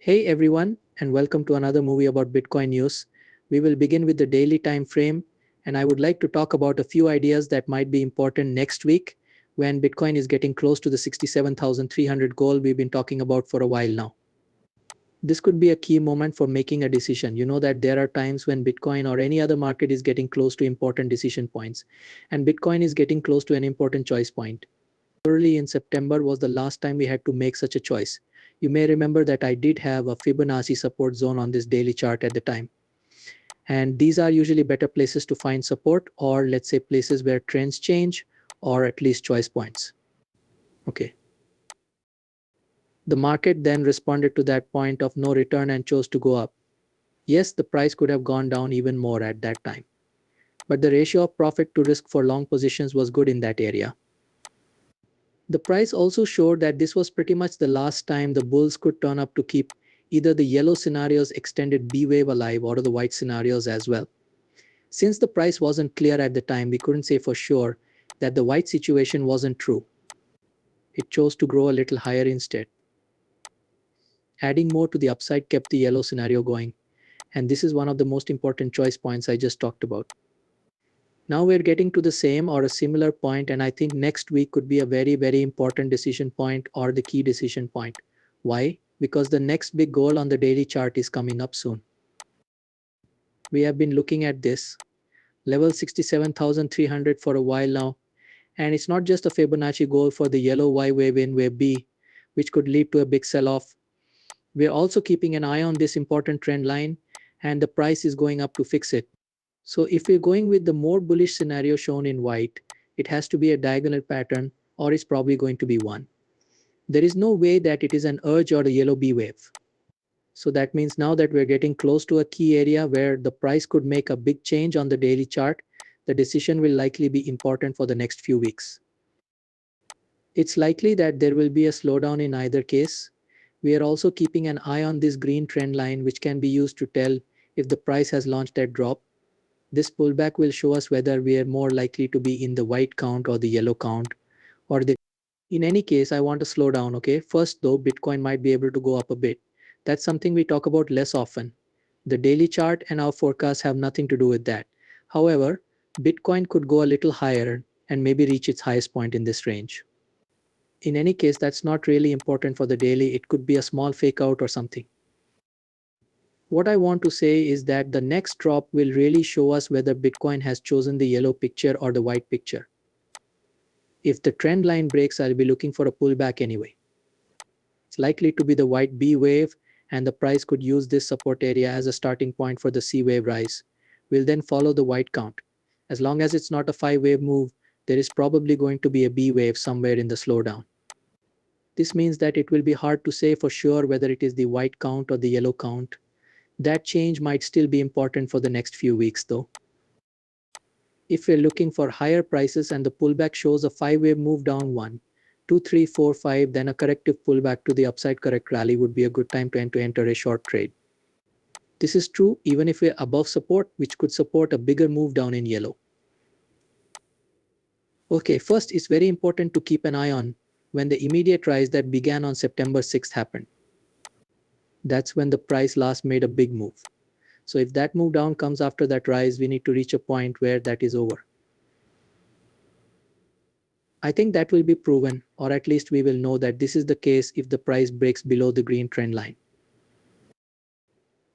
Hey everyone, and welcome to another movie about Bitcoin news. We will begin with the daily time frame, and I would like to talk about a few ideas that might be important next week when Bitcoin is getting close to the 67,300 goal we've been talking about for a while now. This could be a key moment for making a decision. You know that there are times when Bitcoin or any other market is getting close to important decision points, and Bitcoin is getting close to an important choice point. Early in September was the last time we had to make such a choice. You may remember that I did have a Fibonacci support zone on this daily chart at the time. And these are usually better places to find support, or let's say places where trends change, or at least choice points. Okay. The market then responded to that point of no return and chose to go up. Yes, the price could have gone down even more at that time. But the ratio of profit to risk for long positions was good in that area. The price also showed that this was pretty much the last time the bulls could turn up to keep either the yellow scenario's extended B wave alive or the white scenarios as well. Since the price wasn't clear at the time, we couldn't say for sure that the white situation wasn't true. It chose to grow a little higher instead. Adding more to the upside kept the yellow scenario going, and this is one of the most important choice points I just talked about. Now we're getting to the same or a similar point, and I think next week could be a very important decision point or the key decision point. Why? Because the next big goal on the daily chart is coming up soon. We have been looking at this level 67,300 for a while now, and it's not just a Fibonacci goal for the yellow Y wave in wave B, which could lead to a big sell-off. We're also keeping an eye on this important trend line, and the price is going up to fix it. So if we're going with the more bullish scenario shown in white, it has to be a diagonal pattern, or it's probably going to be one. There is no way that it is an urge or a yellow B wave. So that means now that we're getting close to a key area where the price could make a big change on the daily chart, the decision will likely be important for the next few weeks. It's likely that there will be a slowdown in either case. We are also keeping an eye on this green trend line, which can be used to tell if the price has launched that drop. This pullback will show us whether we are more likely to be in the white count or the yellow count, or the. In any case, I want to slow down, okay? First though, Bitcoin might be able to go up a bit. That's something we talk about less often. The daily chart and our forecast have nothing to do with that. However, Bitcoin could go a little higher and maybe reach its highest point in this range. In any case, that's not really important for the daily. It could be a small fake out or something. What I want to say is that the next drop will really show us whether Bitcoin has chosen the yellow picture or the white picture. If the trend line breaks, I'll be looking for a pullback anyway. It's likely to be the white B wave, and the price could use this support area as a starting point for the C wave rise. We'll then follow the white count. As long as it's not a 5-wave move, there is probably going to be a B wave somewhere in the slowdown. This means that it will be hard to say for sure whether it is the white count or the yellow count. That change might still be important for the next few weeks though. If we're looking for higher prices and the pullback shows a 5-wave move down 1, 2, 3, 4, 5, then a corrective pullback to the upside correct rally would be a good time to enter a short trade. This is true even if we're above support, which could support a bigger move down in yellow. Okay, first it's very important to keep an eye on when the immediate rise that began on September 6th happened. That's when the price last made a big move. So if that move down comes after that rise, we need to reach a point where that is over. I think that will be proven, or at least we will know that this is the case if the price breaks below the green trend line.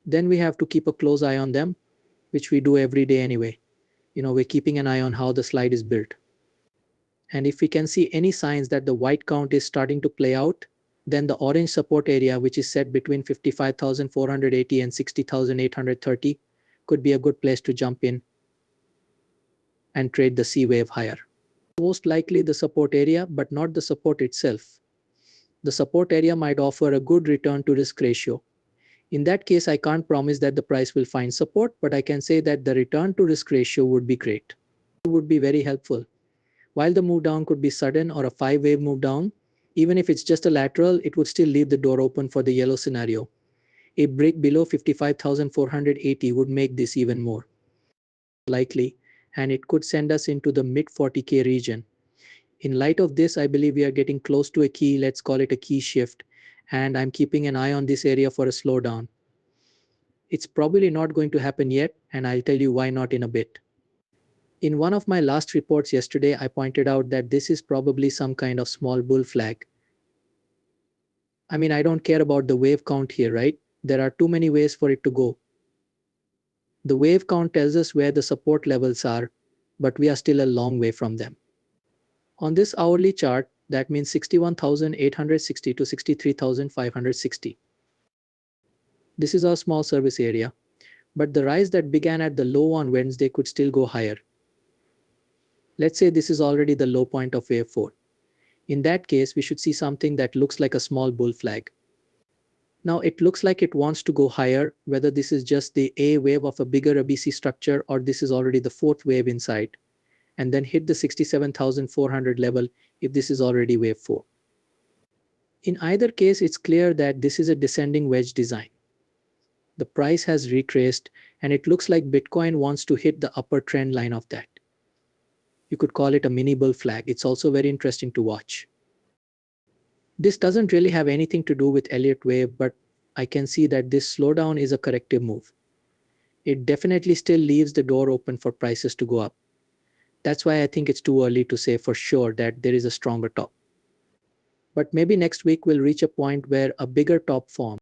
Then we have to keep a close eye on them, which we do every day anyway. We're keeping an eye on how the slide is built. And if we can see any signs that the white count is starting to play out, then the orange support area, which is set between 55,480 and 60,830, could be a good place to jump in and trade the C wave higher. Most likely the support area, but not the support itself. The support area might offer a good return to risk ratio. In that case, I can't promise that the price will find support, but I can say that the return to risk ratio would be great. It would be very helpful. While the move down could be sudden or a 5-wave move down, even if it's just a lateral, it would still leave the door open for the yellow scenario. A break below 55,480 would make this even more likely, and it could send us into the mid 40K region. In light of this, I believe we are getting close to a key, let's call it a key shift, and I'm keeping an eye on this area for a slowdown. It's probably not going to happen yet, and I'll tell you why not in a bit. In one of my last reports yesterday, I pointed out that this is probably some kind of small bull flag. I mean, I don't care about the wave count here, right? There are too many ways for it to go. The wave count tells us where the support levels are, but we are still a long way from them. On this hourly chart, that means 61,860 to 63,560. This is our small service area, but the rise that began at the low on Wednesday could still go higher. Let's say this is already the low point of wave 4. In that case, we should see something that looks like a small bull flag. Now it looks like it wants to go higher, whether this is just the A wave of a bigger ABC structure or this is already the fourth wave inside, and then hit the 67,400 level if this is already wave 4. In either case, it's clear that this is a descending wedge design. The price has retraced, and it looks like Bitcoin wants to hit the upper trend line of that. You could call it a mini bull flag. It's also very interesting to watch. This doesn't really have anything to do with Elliott wave, but I can see that this slowdown is a corrective move. It definitely still leaves the door open for prices to go up. That's why I think it's too early to say for sure that there is a stronger top. But maybe next week we'll reach a point where a bigger top forms.